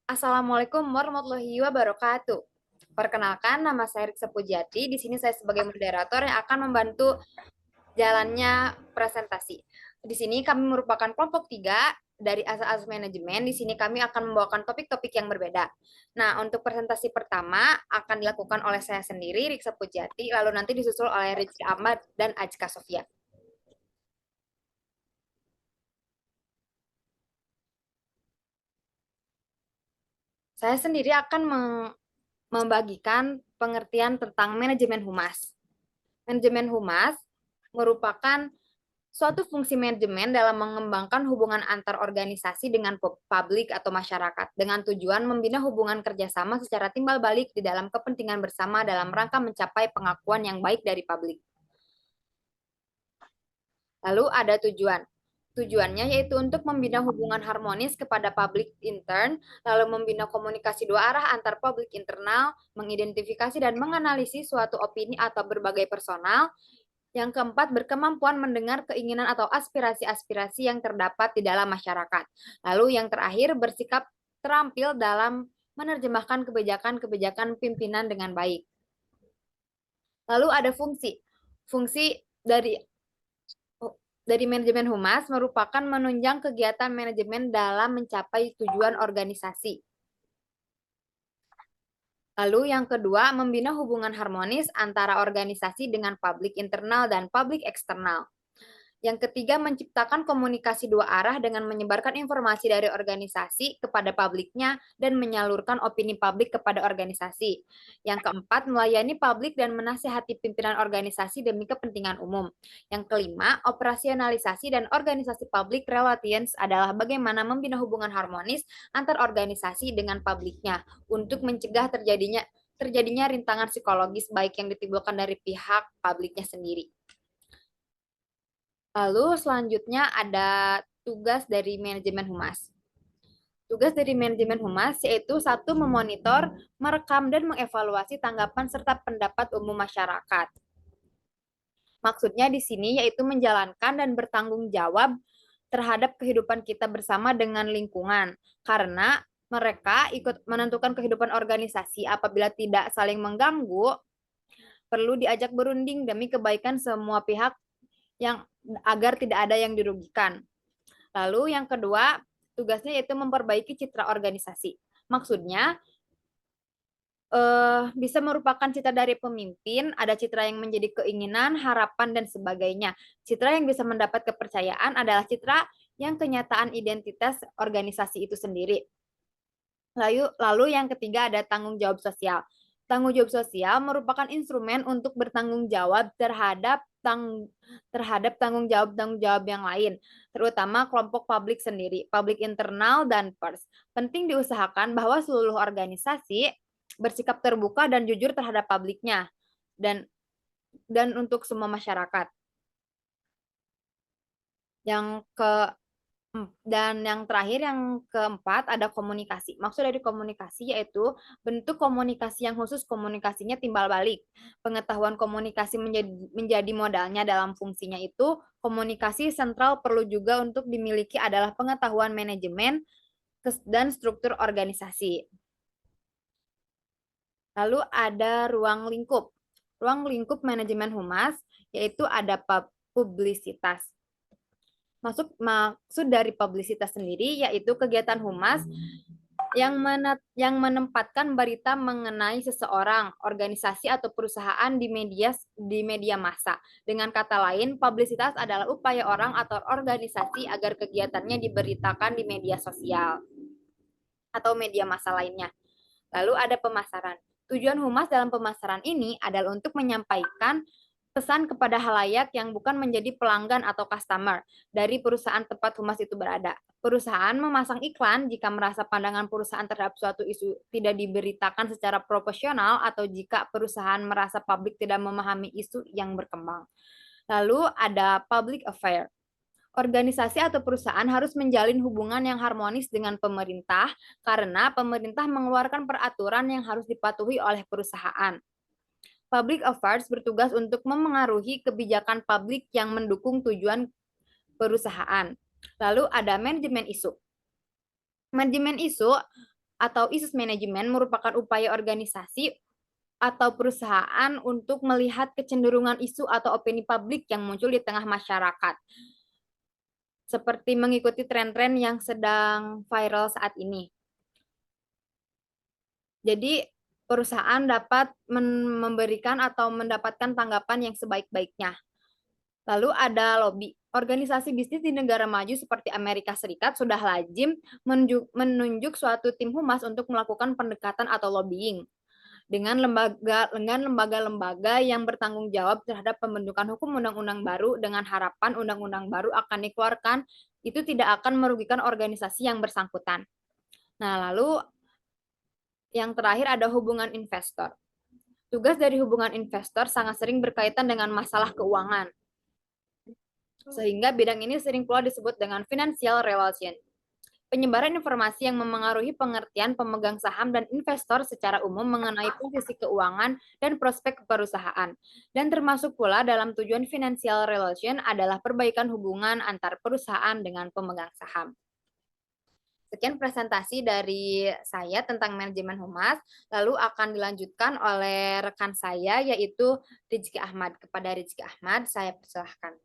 Assalamualaikum warahmatullahi wabarakatuh. Perkenalkan, nama saya Riksa Pujati. Di sini saya sebagai moderator yang akan membantu jalannya presentasi. Di sini kami merupakan kelompok 3 dari Asas Manajemen. Di sini kami akan membawakan topik-topik yang berbeda. Nah, untuk presentasi pertama akan dilakukan oleh saya sendiri, Riksa Pujati, lalu nanti disusul oleh Rizky Ahmad dan Ajka Sofia. Saya sendiri akan membagikan pengertian tentang manajemen humas. Manajemen humas merupakan suatu fungsi manajemen dalam mengembangkan hubungan antar organisasi dengan publik atau masyarakat dengan tujuan membina hubungan kerjasama secara timbal balik di dalam kepentingan bersama dalam rangka mencapai pengakuan yang baik dari publik. Lalu ada tujuan. Tujuannya yaitu untuk membina hubungan harmonis kepada publik intern, lalu membina komunikasi dua arah antar publik internal, mengidentifikasi dan menganalisis suatu opini atau berbagai personal. Yang keempat, berkemampuan mendengar keinginan atau aspirasi-aspirasi yang terdapat di dalam masyarakat. Lalu yang terakhir, bersikap terampil dalam menerjemahkan kebijakan-kebijakan pimpinan dengan baik. Lalu ada fungsi. Fungsi dari manajemen humas merupakan menunjang kegiatan manajemen dalam mencapai tujuan organisasi. Lalu yang kedua, membina hubungan harmonis antara organisasi dengan publik internal dan publik eksternal. Yang ketiga, menciptakan komunikasi dua arah dengan menyebarkan informasi dari organisasi kepada publiknya dan menyalurkan opini publik kepada organisasi. Yang keempat, melayani publik dan menasihati pimpinan organisasi demi kepentingan umum. Yang kelima, operasionalisasi dan organisasi public relations adalah bagaimana membina hubungan harmonis antar organisasi dengan publiknya untuk mencegah terjadinya rintangan psikologis baik yang ditimbulkan dari pihak publiknya sendiri. Lalu selanjutnya ada tugas dari manajemen humas. Tugas dari manajemen humas yaitu satu, memonitor, merekam, dan mengevaluasi tanggapan serta pendapat umum masyarakat. Maksudnya di sini yaitu menjalankan dan bertanggung jawab terhadap kehidupan kita bersama dengan lingkungan. Karena mereka ikut menentukan kehidupan organisasi apabila tidak saling mengganggu, perlu diajak berunding demi kebaikan semua pihak yang agar tidak ada yang dirugikan. Lalu yang kedua, tugasnya yaitu memperbaiki citra organisasi. Maksudnya bisa merupakan citra dari pemimpin, ada citra yang menjadi keinginan, harapan, dan sebagainya. Citra yang bisa mendapat kepercayaan adalah citra yang kenyataan identitas organisasi itu sendiri. Lalu yang ketiga ada tanggung jawab sosial. Tanggung jawab sosial merupakan instrumen untuk bertanggung jawab terhadap tanggung jawab yang lain, terutama kelompok publik sendiri, publik internal dan pers. Penting diusahakan bahwa seluruh organisasi bersikap terbuka dan jujur terhadap publiknya dan untuk semua masyarakat. Yang ke Dan yang terakhir, yang keempat, ada komunikasi. Maksud dari komunikasi yaitu bentuk komunikasi yang khusus, komunikasinya timbal balik. Pengetahuan komunikasi menjadi modalnya dalam fungsinya itu, komunikasi sentral perlu juga untuk dimiliki adalah pengetahuan manajemen dan struktur organisasi. Lalu ada ruang lingkup. Ruang lingkup manajemen humas yaitu ada publisitas. Maksud dari publisitas sendiri yaitu kegiatan humas yang menempatkan berita mengenai seseorang, organisasi atau perusahaan di media massa. Dengan kata lain, publisitas adalah upaya orang atau organisasi agar kegiatannya diberitakan di media sosial atau media massa lainnya. Lalu ada pemasaran. Tujuan humas dalam pemasaran ini adalah untuk menyampaikan pesan kepada halayak yang bukan menjadi pelanggan atau customer dari perusahaan tempat humas itu berada. Perusahaan memasang iklan jika merasa pandangan perusahaan terhadap suatu isu tidak diberitakan secara proporsional atau jika perusahaan merasa publik tidak memahami isu yang berkembang. Lalu ada public affair. Organisasi atau perusahaan harus menjalin hubungan yang harmonis dengan pemerintah karena pemerintah mengeluarkan peraturan yang harus dipatuhi oleh perusahaan. Public affairs bertugas untuk memengaruhi kebijakan publik yang mendukung tujuan perusahaan. Lalu ada manajemen isu. Manajemen isu atau issues management merupakan upaya organisasi atau perusahaan untuk melihat kecenderungan isu atau opini publik yang muncul di tengah masyarakat, seperti mengikuti tren-tren yang sedang viral saat ini. Jadi, perusahaan dapat memberikan atau mendapatkan tanggapan yang sebaik-baiknya. Lalu ada lobby. Organisasi bisnis di negara maju seperti Amerika Serikat sudah lazim menunjuk suatu tim humas untuk melakukan pendekatan atau lobbying dengan lembaga-lembaga yang bertanggung jawab terhadap pembentukan hukum undang-undang baru dengan harapan undang-undang baru akan dikeluarkan itu tidak akan merugikan organisasi yang bersangkutan. Nah, lalu yang terakhir ada hubungan investor. Tugas dari hubungan investor sangat sering berkaitan dengan masalah keuangan. Sehingga bidang ini sering pula disebut dengan financial relation. Penyebaran informasi yang memengaruhi pengertian pemegang saham dan investor secara umum mengenai posisi keuangan dan prospek perusahaan. Dan termasuk pula dalam tujuan financial relation adalah perbaikan hubungan antar perusahaan dengan pemegang saham. Sekian presentasi dari saya tentang manajemen humas, lalu akan dilanjutkan oleh rekan saya yaitu Rizky Ahmad. Kepada Rizky Ahmad, saya persilahkan.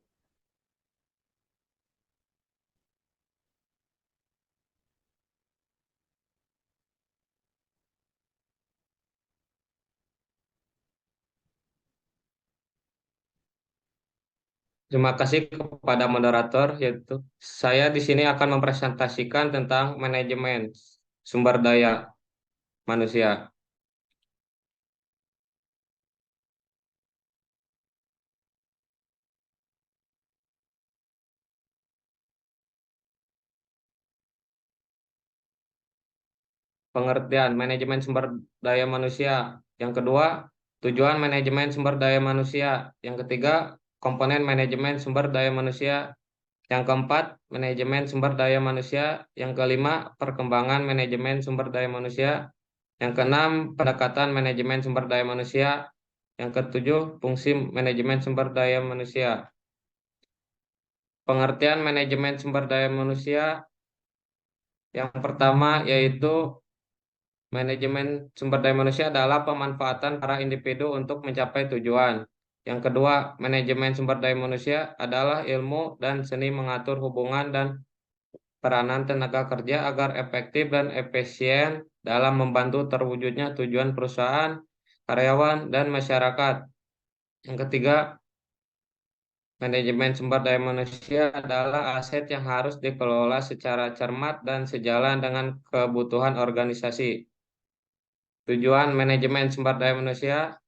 Terima kasih kepada moderator, yaitu saya di sini akan mempresentasikan tentang manajemen sumber daya manusia. Pengertian manajemen sumber daya manusia. Yang kedua, tujuan manajemen sumber daya manusia. Yang ketiga, komponen manajemen sumber daya manusia. Yang keempat, manajemen sumber daya manusia. Yang kelima, perkembangan manajemen sumber daya manusia. Yang keenam, pendekatan manajemen sumber daya manusia. Yang ketujuh, fungsi manajemen sumber daya manusia. Pengertian manajemen sumber daya manusia yang pertama yaitu manajemen sumber daya manusia adalah pemanfaatan para individu untuk mencapai tujuan. Yang kedua, manajemen sumber daya manusia adalah ilmu dan seni mengatur hubungan dan peranan tenaga kerja agar efektif dan efisien dalam membantu terwujudnya tujuan perusahaan, karyawan, dan masyarakat. Yang ketiga, manajemen sumber daya manusia adalah aset yang harus dikelola secara cermat dan sejalan dengan kebutuhan organisasi. Tujuan manajemen sumber daya manusia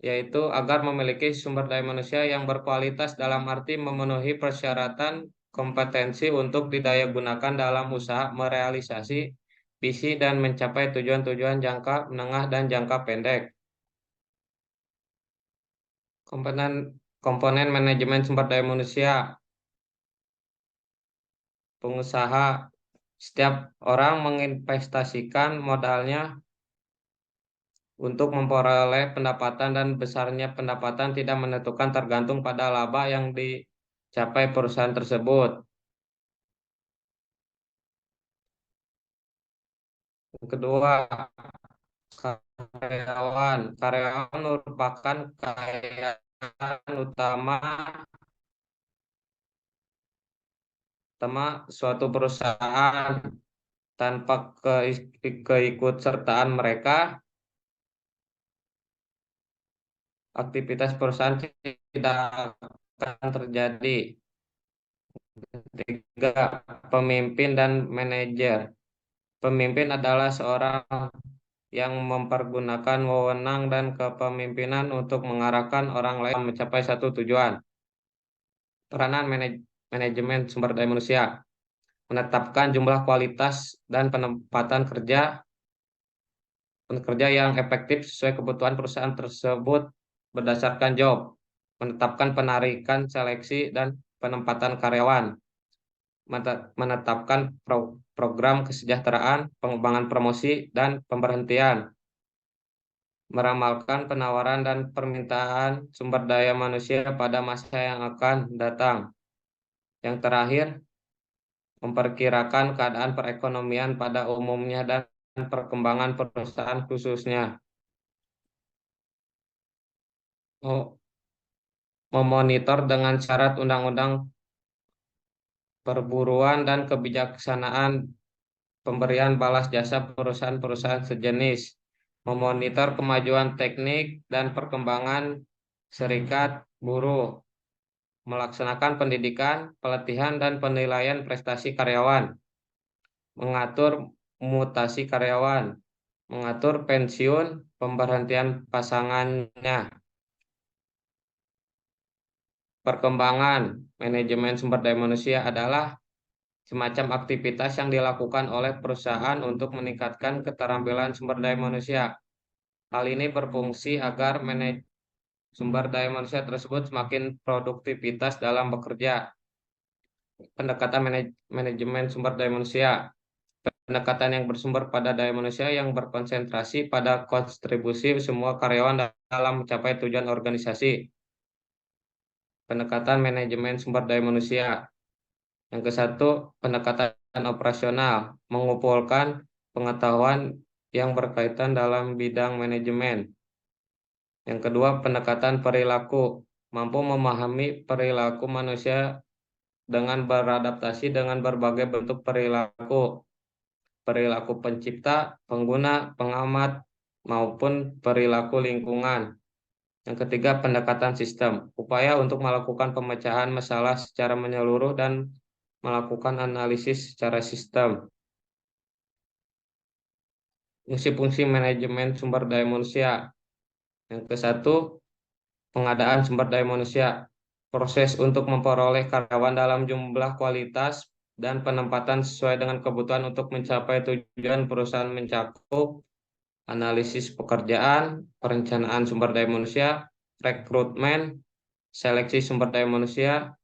yaitu agar memiliki sumber daya manusia yang berkualitas dalam arti memenuhi persyaratan kompetensi untuk didayagunakan dalam usaha merealisasi visi dan mencapai tujuan-tujuan jangka menengah dan jangka pendek. Komponen komponen manajemen sumber daya manusia, pengusaha, setiap orang menginvestasikan modalnya untuk memperoleh pendapatan dan besarnya pendapatan tidak menentukan tergantung pada laba yang dicapai perusahaan tersebut. Yang kedua, karyawan. Karyawan merupakan kekayaan utama utama suatu perusahaan. Tanpa keikutsertaan mereka, aktivitas perusahaan tidak akan terjadi. Tiga, pemimpin dan manajer. Pemimpin adalah seorang yang mempergunakan wewenang dan kepemimpinan untuk mengarahkan orang lain mencapai satu tujuan. Peranan manajemen sumber daya manusia, menetapkan jumlah kualitas dan penempatan kerja yang efektif sesuai kebutuhan perusahaan tersebut berdasarkan job, menetapkan penarikan seleksi dan penempatan karyawan, menetapkan program kesejahteraan, pengembangan promosi, dan pemberhentian, meramalkan penawaran dan permintaan sumber daya manusia pada masa yang akan datang. Yang terakhir, memperkirakan keadaan perekonomian pada umumnya dan perkembangan perusahaan khususnya, memonitor dengan syarat undang-undang perburuan dan kebijaksanaan pemberian balas jasa perusahaan-perusahaan sejenis, memonitor kemajuan teknik dan perkembangan serikat buruh, melaksanakan pendidikan, pelatihan, dan penilaian prestasi karyawan, mengatur mutasi karyawan, mengatur pensiun, pemberhentian pasangannya, perkembangan manajemen sumber daya manusia adalah semacam aktivitas yang dilakukan oleh perusahaan untuk meningkatkan keterampilan sumber daya manusia. Hal ini berfungsi agar sumber daya manusia tersebut semakin produktivitas dalam bekerja. Pendekatan manajemen sumber daya manusia. Pendekatan yang bersumber pada daya manusia yang berkonsentrasi pada kontribusi semua karyawan dalam mencapai tujuan organisasi. Pendekatan manajemen sumber daya manusia. Yang ke satu, pendekatan operasional, mengumpulkan pengetahuan yang berkaitan dalam bidang manajemen. Yang kedua, pendekatan perilaku, mampu memahami perilaku manusia dengan beradaptasi dengan berbagai bentuk perilaku, perilaku pencipta, pengguna, pengamat, maupun perilaku lingkungan. Yang ketiga, pendekatan sistem, upaya untuk melakukan pemecahan masalah secara menyeluruh dan melakukan analisis secara sistem. Fungsi-fungsi manajemen sumber daya manusia. Yang ke satu, pengadaan sumber daya manusia. Proses untuk memperoleh karyawan dalam jumlah kualitas dan penempatan sesuai dengan kebutuhan untuk mencapai tujuan perusahaan mencakup analisis pekerjaan, perencanaan sumber daya manusia, rekrutmen, seleksi sumber daya manusia,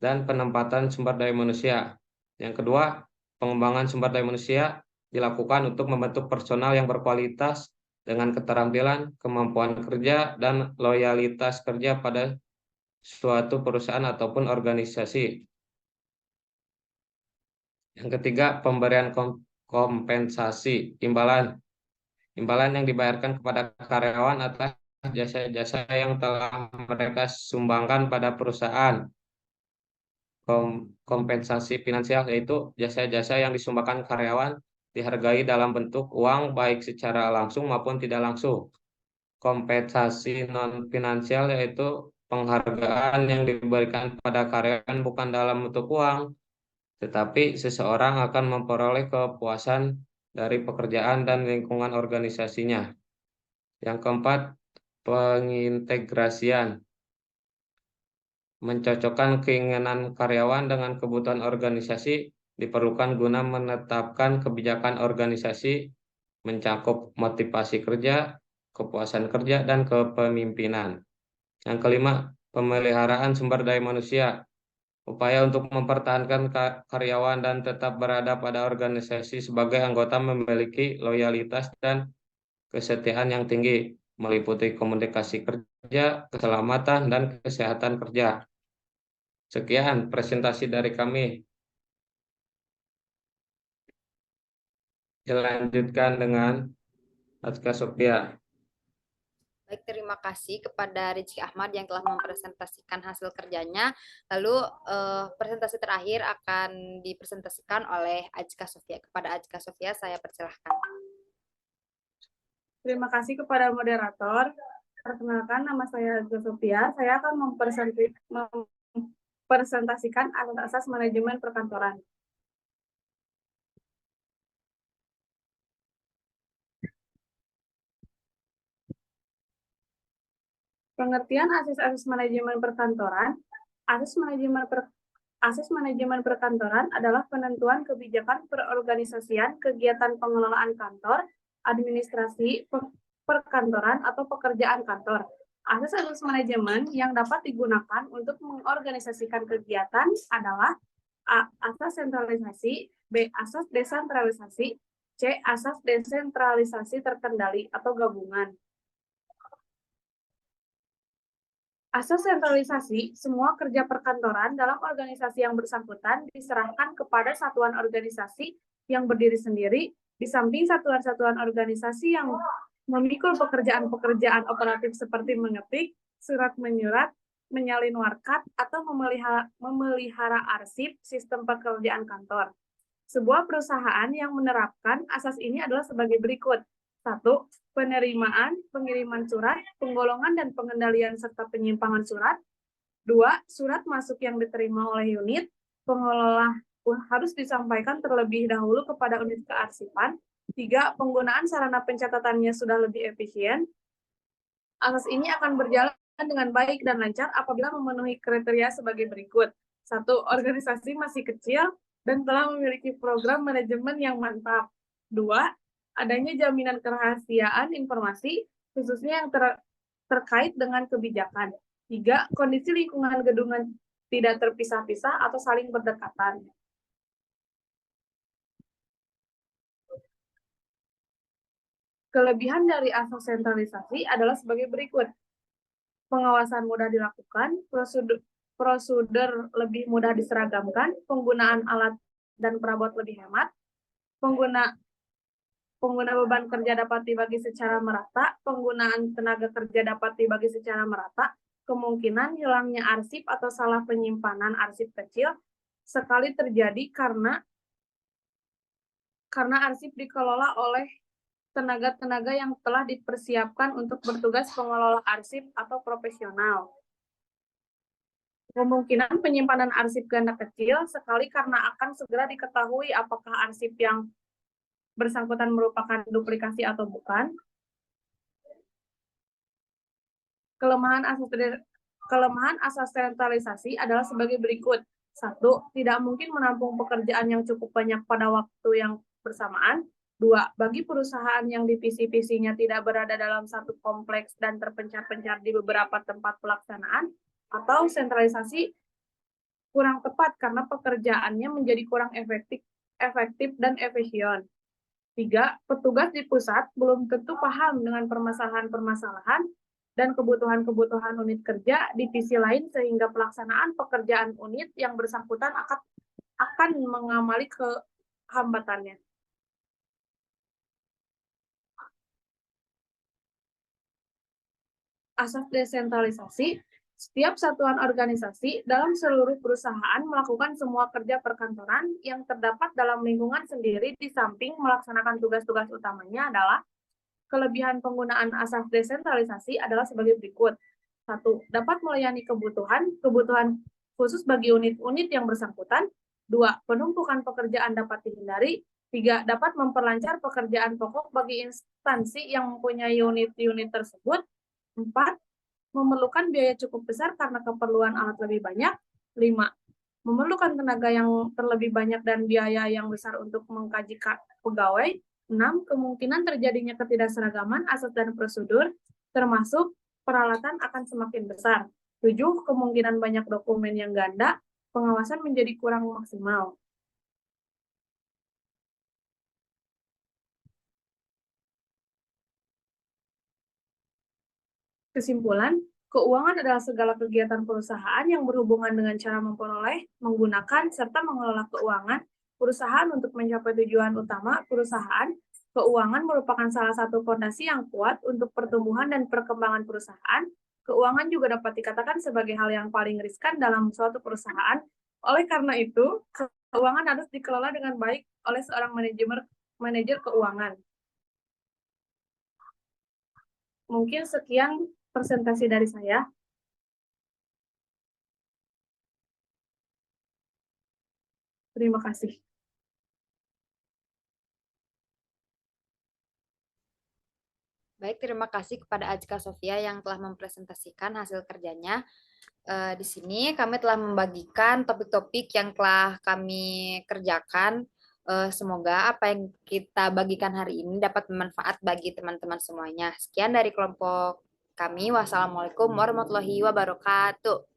dan penempatan sumber daya manusia. Yang kedua, pengembangan sumber daya manusia dilakukan untuk membentuk personal yang berkualitas dengan keterampilan, kemampuan kerja, dan loyalitas kerja pada suatu perusahaan ataupun organisasi. Yang ketiga, pemberian kompensasi, imbalan. Imbalan yang dibayarkan kepada karyawan atas jasa-jasa yang telah mereka sumbangkan pada perusahaan. Kompensasi finansial yaitu jasa-jasa yang disumbangkan karyawan dihargai dalam bentuk uang baik secara langsung maupun tidak langsung. Kompensasi non finansial yaitu penghargaan yang diberikan pada karyawan bukan dalam bentuk uang, tetapi seseorang akan memperoleh kepuasan dari pekerjaan dan lingkungan organisasinya. Yang keempat, pengintegrasian. Mencocokkan keinginan karyawan dengan kebutuhan organisasi diperlukan guna menetapkan kebijakan organisasi mencakup motivasi kerja, kepuasan kerja, dan kepemimpinan. Yang kelima, pemeliharaan sumber daya manusia. Upaya untuk mempertahankan karyawan dan tetap berada pada organisasi sebagai anggota memiliki loyalitas dan kesetiaan yang tinggi, meliputi komunikasi kerja, keselamatan, dan kesehatan kerja. Sekian presentasi dari kami. Dilanjutkan dengan Aska Sophia. Baik, terima kasih kepada Rizky Ahmad yang telah mempresentasikan hasil kerjanya. Lalu presentasi terakhir akan dipresentasikan oleh Ajka Sofia. Kepada Ajka Sofia, saya persilahkan. Terima kasih kepada moderator. Perkenalkan, nama saya Ajka Sofia. Saya akan mempresentasikan asas manajemen perkantoran. Pengertian asas manajemen perkantoran. Asas manajemen perkantoran adalah penentuan kebijakan perorganisasian, kegiatan pengelolaan kantor, administrasi, perkantoran, atau pekerjaan kantor. Asas manajemen yang dapat digunakan untuk mengorganisasikan kegiatan adalah A. Asas sentralisasi, B. Asas desentralisasi, C. Asas desentralisasi terkendali atau gabungan. Asas sentralisasi, semua kerja perkantoran dalam organisasi yang bersangkutan diserahkan kepada satuan organisasi yang berdiri sendiri, di samping satuan-satuan organisasi yang memikul pekerjaan-pekerjaan operatif seperti mengetik, surat menyurat, menyalin warkat, atau memelihara arsip sistem pekerjaan kantor. Sebuah perusahaan yang menerapkan asas ini adalah sebagai berikut. 1. Penerimaan, pengiriman surat, penggolongan dan pengendalian serta penyimpangan surat. 2. Surat masuk yang diterima oleh unit, pengelola harus disampaikan terlebih dahulu kepada unit kearsipan. 3. Penggunaan sarana pencatatannya sudah lebih efisien. Asas ini akan berjalan dengan baik dan lancar apabila memenuhi kriteria sebagai berikut. 1. Organisasi masih kecil dan telah memiliki program manajemen yang mantap. 2. Adanya jaminan kerahasiaan informasi, khususnya yang terkait dengan kebijakan. 3. Kondisi lingkungan gedungan tidak terpisah-pisah atau saling berdekatan. Kelebihan dari asas sentralisasi adalah sebagai berikut. Pengawasan mudah dilakukan, prosedur lebih mudah diseragamkan, penggunaan alat dan perabot lebih hemat, pengguna beban kerja dapat dibagi secara merata, penggunaan tenaga kerja dapat dibagi secara merata, kemungkinan hilangnya arsip atau salah penyimpanan arsip kecil sekali terjadi karena arsip dikelola oleh tenaga-tenaga yang telah dipersiapkan untuk bertugas pengelola arsip atau profesional. Kemungkinan penyimpanan arsip ganda kecil sekali karena akan segera diketahui apakah arsip yang bersangkutan merupakan duplikasi atau bukan. Kelemahan asas sentralisasi adalah sebagai berikut. 1. Tidak mungkin menampung pekerjaan yang cukup banyak pada waktu yang bersamaan. 2. Bagi perusahaan yang divisi-divisinya tidak berada dalam satu kompleks dan terpencar-pencar di beberapa tempat pelaksanaan, atau sentralisasi kurang tepat karena pekerjaannya menjadi kurang efektif dan efisien. 3. Petugas di pusat belum tentu paham dengan permasalahan-permasalahan dan kebutuhan-kebutuhan unit kerja divisi lain sehingga pelaksanaan pekerjaan unit yang bersangkutan akan mengamali kehambatannya. Asas desentralisasi, setiap satuan organisasi dalam seluruh perusahaan melakukan semua kerja perkantoran yang terdapat dalam lingkungan sendiri di samping melaksanakan tugas-tugas utamanya adalah kelebihan penggunaan asas desentralisasi adalah sebagai berikut. 1. Dapat melayani kebutuhan khusus bagi unit-unit yang bersangkutan. 2. Penumpukan pekerjaan dapat dihindari. 3. Dapat memperlancar pekerjaan pokok bagi instansi yang mempunyai unit-unit tersebut. 4. Memerlukan biaya cukup besar karena keperluan alat lebih banyak. 5. Memerlukan tenaga yang terlebih banyak dan biaya yang besar untuk mengkaji pegawai. 6. Kemungkinan terjadinya ketidakseragaman asas dan prosedur, termasuk peralatan akan semakin besar. 7. Kemungkinan banyak dokumen yang ganda, pengawasan menjadi kurang maksimal. Kesimpulan, keuangan adalah segala kegiatan perusahaan yang berhubungan dengan cara memperoleh, menggunakan, serta mengelola keuangan perusahaan untuk mencapai tujuan utama perusahaan. Keuangan merupakan salah satu fondasi yang kuat untuk pertumbuhan dan perkembangan perusahaan. Keuangan juga dapat dikatakan sebagai hal yang paling riskan dalam suatu perusahaan. Oleh karena itu, keuangan harus dikelola dengan baik oleh seorang manajer keuangan. Mungkin sekian presentasi dari saya. Terima kasih. Baik, terima kasih kepada Ajka Sofia yang telah mempresentasikan hasil kerjanya. Di sini kami telah membagikan topik-topik yang telah kami kerjakan. Semoga apa yang kita bagikan hari ini dapat bermanfaat bagi teman-teman semuanya. Sekian dari kelompok kami. Wassalamualaikum warahmatullahi wabarakatuh.